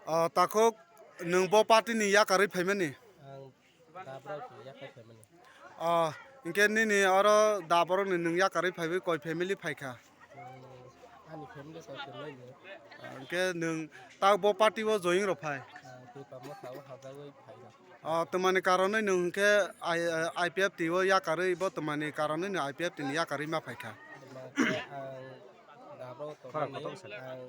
Tako nung bo party ni ya kari payment ni. Ang dabra ki yakai family. Inke ni oro daboro ni nung ya kari paybe koi family payka. Ani family ko family ni. Inke nung tak bo party bo join ro pay. Ti pamo thaw hawai phaira. Temani karone nung ke IPF tiwo ya kari bo temani karone ni IPF ni ya kari ma payka. Maka ang dabra to ni ang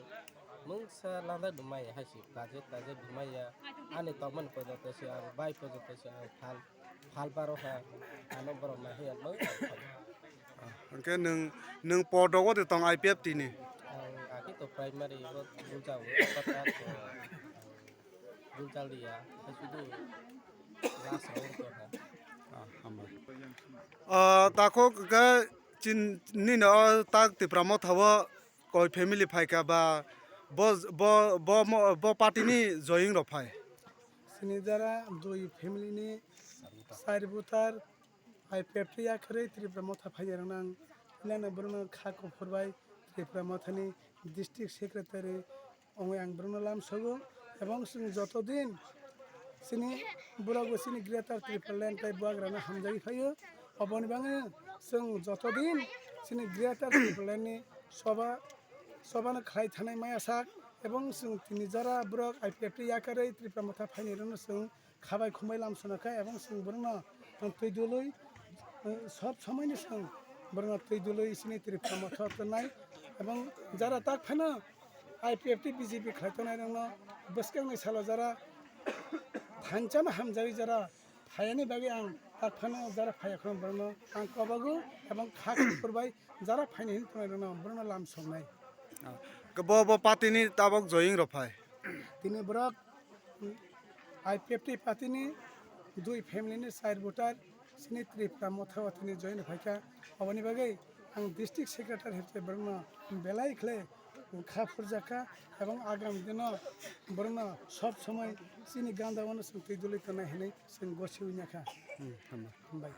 mung sa landa dumai hasi budget dumai ya ani toman ko da tesi ang bai ko da tesi ang phal baro ha ano baro ma he mo Inke nung podo wo de tong IPF ni. ang aki to primary ko buljaw pata to buljal dia hasi du last hour to ha Tako ke chin ni no tak ti pramo thawo koi family payka ba bo party ni join ro pay. Sini jara doi family ni sari butar IPF ya kare Tripura motha phajar nang lana bruna kha ko forbai Tripura motha ni district secretary ongwe ang bruna lam sogo ebong sing jotodin sini burago sini greater Tripura land tai buagrana hamjai phayo oboni bange sing jotodin sini greater Tripura land ni sobana khlai thanai maya sak এবং তিনি যারা Brock IPF ইয়াকারে Tripura মথা ফাইনারনো जों খাবাই খমাই লাম সনাখা এবং जों বরনা তৈ দলই সব সময়নি जों বরনা তৈ দলই ইসিনি ত্রিপুরা মথা তনাই এবং যারা তাক ফানা IPF বিজেপি খাইতনাই রং বসকাংনি সালো যারা থানচাম হামজাই যারা ফায়ানি বাগে আং তাক ফানা যারা ফায়াখন বরনা আং কবাগো এবং খাক করবাই যারা ফাইনি তনাই রং বরনা লাম সংনাই Bo party ni tabok join ro pay. তিনি ব্রক IPF পাতি ni দুই ফ্যামিলি ni সাইড ভোটার সিনি ত্রিপুরা মথা তিনি জয়েন ভাইকা অবনি বাগে আং ডিস্ট্রিক্ট সেক্রেটারি হেতে বরনা বেলাই খলে খা ফুরজাকা এবং আগাম দিন বরনা সব সময় সিনি গান্দাওয়ানো সঙ্গে দলিত না হেনে সঙ্গ গছিউনাখা বাই